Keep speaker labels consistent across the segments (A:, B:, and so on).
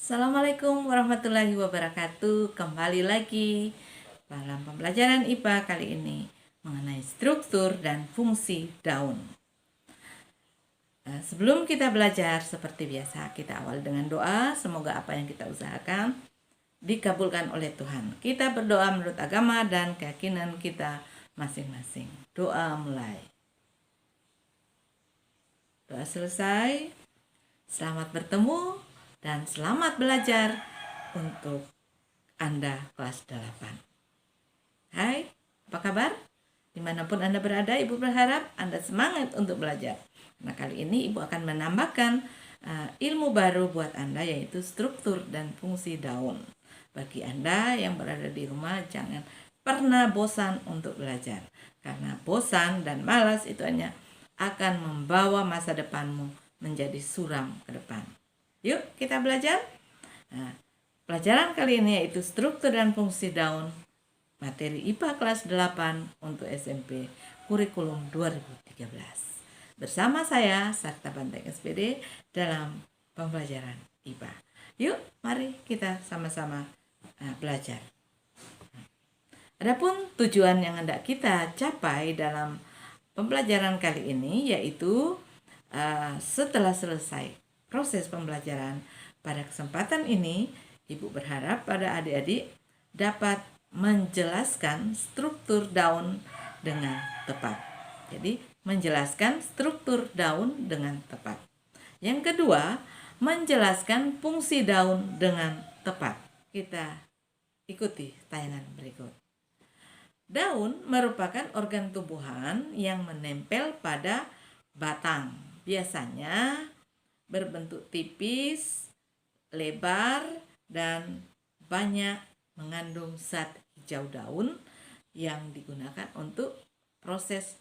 A: Assalamualaikum warahmatullahi wabarakatuh. Kembali lagi dalam pembelajaran IPA kali ini mengenai struktur dan fungsi daun. Sebelum kita belajar seperti biasa, kita awal dengan doa. Semoga apa yang kita usahakan dikabulkan oleh Tuhan. Kita berdoa menurut agama dan keyakinan kita masing-masing. Doa mulai. Doa selesai. Selamat bertemu dan selamat belajar untuk Anda kelas 8. Hai, apa kabar? Dimanapun Anda berada, Ibu berharap Anda semangat untuk belajar. Nah, kali ini Ibu akan menambahkan ilmu baru buat Anda, yaitu struktur dan fungsi daun. Bagi Anda yang berada di rumah, jangan pernah bosan untuk belajar. Karena bosan dan malas itu hanya akan membawa masa depanmu menjadi suram ke depan. Yuk kita belajar. Nah, pelajaran kali ini yaitu struktur dan fungsi daun, materi IPA kelas 8 untuk SMP kurikulum 2013. Bersama saya Sakta Banteng SPD dalam pembelajaran IPA. Yuk mari kita sama-sama belajar. Adapun tujuan yang hendak kita capai dalam pembelajaran kali ini yaitu setelah selesai proses pembelajaran pada kesempatan ini, Ibu berharap pada adik-adik dapat menjelaskan struktur daun dengan tepat. Jadi, menjelaskan struktur daun dengan tepat. Yang kedua, menjelaskan fungsi daun dengan tepat. Kita ikuti tayangan berikut. Daun merupakan organ tumbuhan yang menempel pada batang. Biasanya berbentuk tipis, lebar, dan banyak mengandung zat hijau daun yang digunakan untuk proses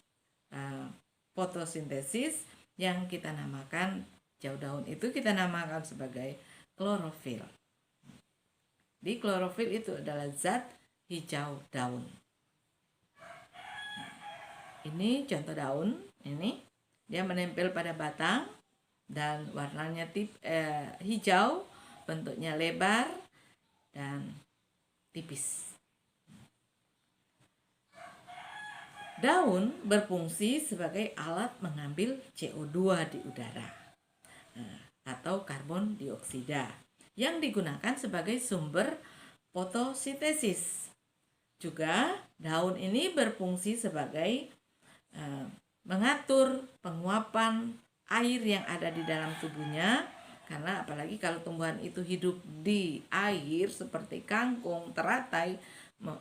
A: fotosintesis yang kita namakan hijau daun itu kita namakan sebagai klorofil. Di klorofil itu adalah zat hijau daun. Ini contoh daun, ini dia menempel pada batang dan warnanya hijau, bentuknya lebar dan tipis. Daun berfungsi sebagai alat mengambil CO2 di udara atau karbon dioksida yang digunakan sebagai sumber fotosintesis. Juga daun ini berfungsi sebagai mengatur penguapan air yang ada di dalam tubuhnya, karena apalagi kalau tumbuhan itu hidup di air seperti kangkung, teratai,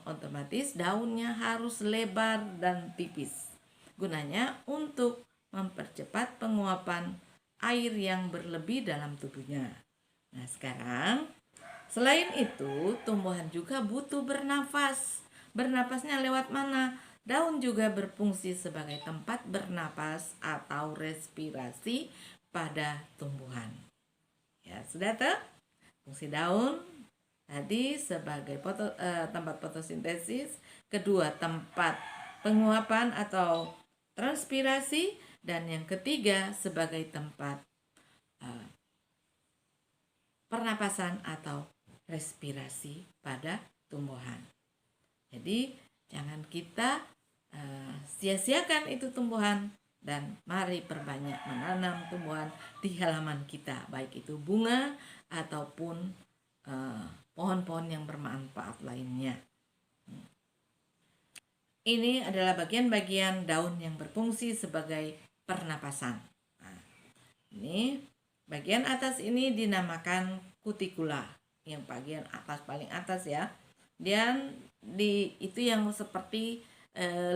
A: otomatis daunnya harus lebar dan tipis. Gunanya untuk mempercepat penguapan air yang berlebih dalam tubuhnya. Nah, sekarang selain itu, tumbuhan juga butuh bernafas. Bernafasnya lewat mana? Daun juga berfungsi sebagai tempat bernapas atau respirasi pada tumbuhan. Ya, sudah tahu? Fungsi daun tadi sebagai tempat fotosintesis, kedua tempat penguapan atau transpirasi, dan yang ketiga sebagai tempat pernapasan atau respirasi pada tumbuhan. Jadi jangan kita sia-siakan itu tumbuhan, dan mari perbanyak menanam tumbuhan di halaman kita, baik itu bunga ataupun pohon-pohon yang bermanfaat lainnya. Ini adalah bagian-bagian daun yang berfungsi sebagai pernapasan. Nah, ini bagian atas ini dinamakan kutikula, yang bagian atas paling atas ya. Dan itu yang seperti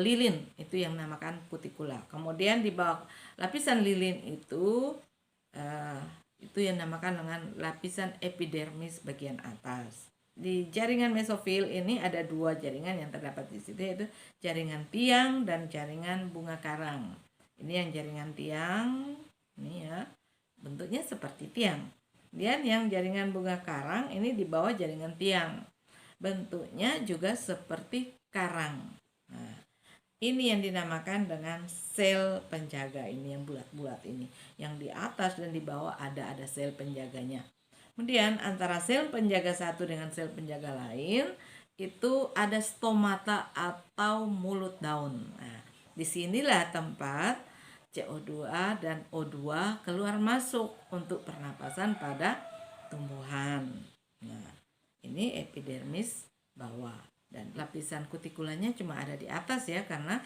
A: lilin, itu yang namakan kutikula. Kemudian di bawah lapisan lilin itu yang namakan dengan lapisan epidermis bagian atas. Di jaringan mesofil ini ada dua jaringan yang terdapat di situ, yaitu jaringan tiang dan jaringan bunga karang. Ini yang jaringan tiang, ini ya, bentuknya seperti tiang. Dan yang jaringan bunga karang ini di bawah jaringan tiang, bentuknya juga seperti karang. Nah, ini yang dinamakan dengan sel penjaga, ini yang bulat-bulat ini. Yang di atas dan di bawah ada sel penjaganya. Kemudian antara sel penjaga satu dengan sel penjaga lain itu ada stomata atau mulut daun. Nah, disinilah tempat CO2 dan O2 keluar masuk untuk pernapasan pada tumbuhan. Nah, ini epidermis bawah dan lapisan kutikulanya cuma ada di atas ya, karena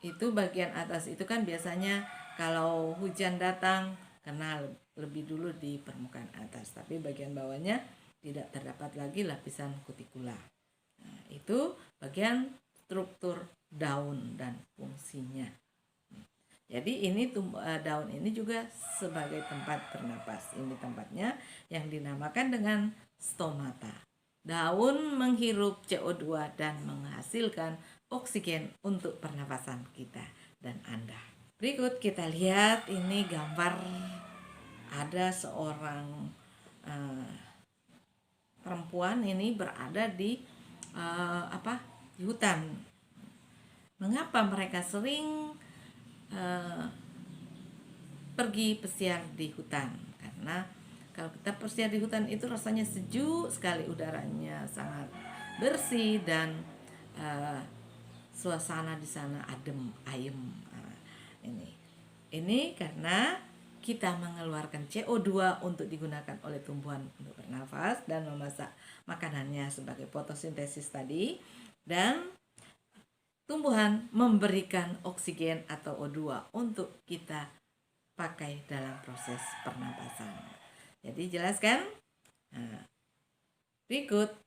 A: itu bagian atas itu kan biasanya kalau hujan datang kena lebih dulu di permukaan atas, tapi bagian bawahnya tidak terdapat lagi lapisan kutikula. Nah, itu bagian struktur daun dan fungsinya. Jadi ini daun ini juga sebagai tempat bernapas. Ini tempatnya yang dinamakan dengan stomata. Daun menghirup CO2 dan menghasilkan oksigen untuk pernapasan kita dan Anda. Berikut kita lihat ini gambar ada seorang perempuan ini berada di di hutan. Mengapa mereka sering pergi pesiar di hutan? Karena kalau kita pesiar di hutan itu rasanya sejuk sekali, udaranya sangat bersih dan suasana di sana adem ayem. Ini karena kita mengeluarkan CO2 untuk digunakan oleh tumbuhan untuk bernafas dan memasak makanannya sebagai fotosintesis tadi, dan tumbuhan memberikan oksigen atau O2 untuk kita pakai dalam proses pernapasan. Jadi jelaskan. Nah, berikut,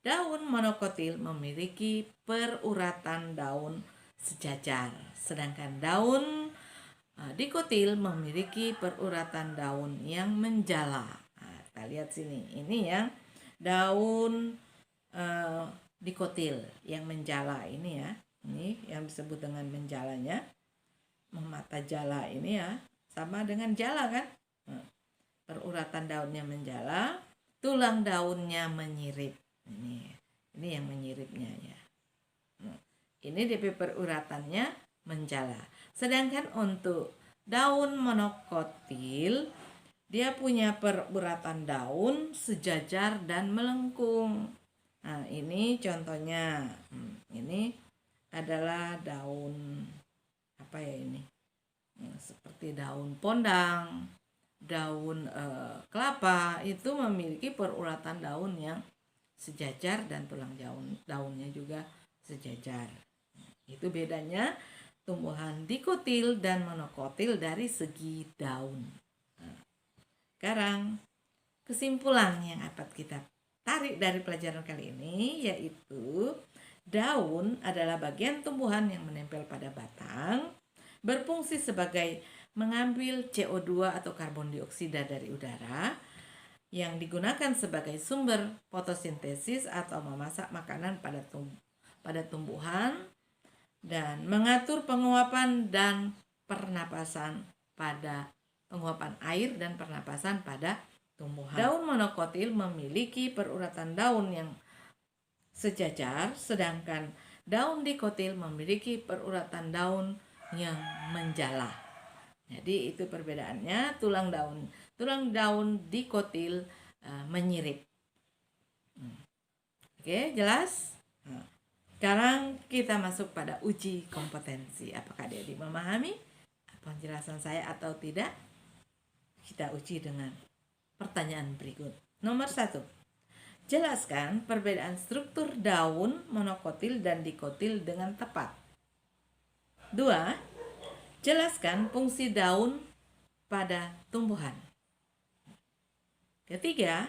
A: daun monokotil memiliki peruratan daun sejajar, sedangkan daun dikotil memiliki peruratan daun yang menjala. Nah, kita lihat sini, ini yang daun dikotil yang menjala ini ya, ini yang disebut dengan menjalanya, memata jala ini ya, sama dengan jala kan. Peruratan daunnya menjala, tulang daunnya menyirip. Ini yang menyiripnya ya. Ini DP peruratannya menjala. Sedangkan untuk daun monokotil dia punya peruratan daun sejajar dan melengkung. Nah, ini contohnya. Ini adalah daun apa ya ini? Seperti daun pondang, daun kelapa, itu memiliki peruratan daun yang sejajar dan tulang daunnya juga sejajar. Itu bedanya tumbuhan dikotil dan monokotil dari segi daun. Sekarang kesimpulan yang dapat kita tarik dari pelajaran kali ini yaitu daun adalah bagian tumbuhan yang menempel pada batang, berfungsi sebagai mengambil CO2 atau karbon dioksida dari udara yang digunakan sebagai sumber fotosintesis atau memasak makanan pada tumbuhan, dan mengatur penguapan dan pernapasan pada penguapan air dan pernapasan pada tumbuhan. Daun monokotil memiliki peruratan daun yang sejajar, sedangkan daun dikotil memiliki peruratan daun yang menjala. Jadi itu perbedaannya, tulang daun dikotil menyirip. Oke, jelas? Sekarang kita masuk pada uji kompetensi. Apakah adik-adik memahami penjelasan saya atau tidak? Kita uji dengan pertanyaan berikut. Nomor 1. Jelaskan perbedaan struktur daun monokotil dan dikotil dengan tepat. 2. Jelaskan fungsi daun pada tumbuhan. Ketiga,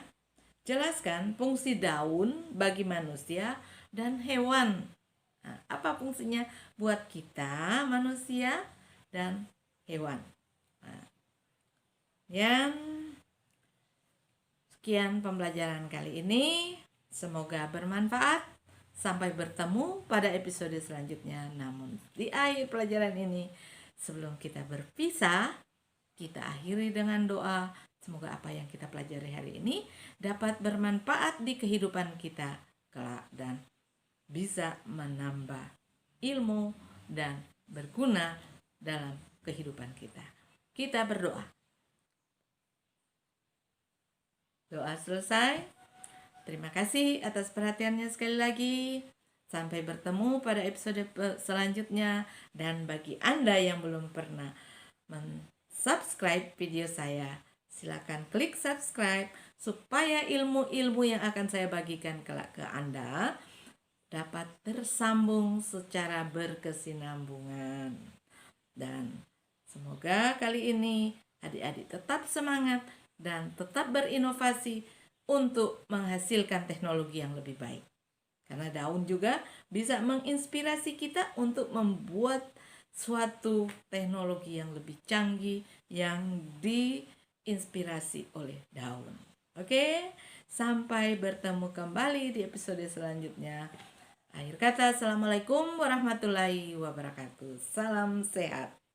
A: jelaskan fungsi daun bagi manusia dan hewan. Nah, apa fungsinya buat kita, manusia dan hewan? Nah, sekian pembelajaran kali ini. Semoga bermanfaat. Sampai bertemu pada episode selanjutnya. Namun di akhir pelajaran ini, sebelum kita berpisah, kita akhiri dengan doa. Semoga apa yang kita pelajari hari ini dapat bermanfaat di kehidupan kita kelak dan bisa menambah ilmu dan berguna dalam kehidupan kita. Kita berdoa. Doa selesai. Terima kasih atas perhatiannya sekali lagi. Sampai bertemu pada episode selanjutnya. Dan bagi Anda yang belum pernah subscribe video saya, silakan klik subscribe supaya ilmu-ilmu yang akan saya bagikan kelak ke Anda dapat tersambung secara berkesinambungan. Dan semoga kali ini adik-adik tetap semangat dan tetap berinovasi untuk menghasilkan teknologi yang lebih baik. Karena daun juga bisa menginspirasi kita untuk membuat suatu teknologi yang lebih canggih yang diinspirasi oleh daun. Oke, sampai bertemu kembali di episode selanjutnya. Akhir kata, assalamualaikum warahmatullahi wabarakatuh. Salam sehat.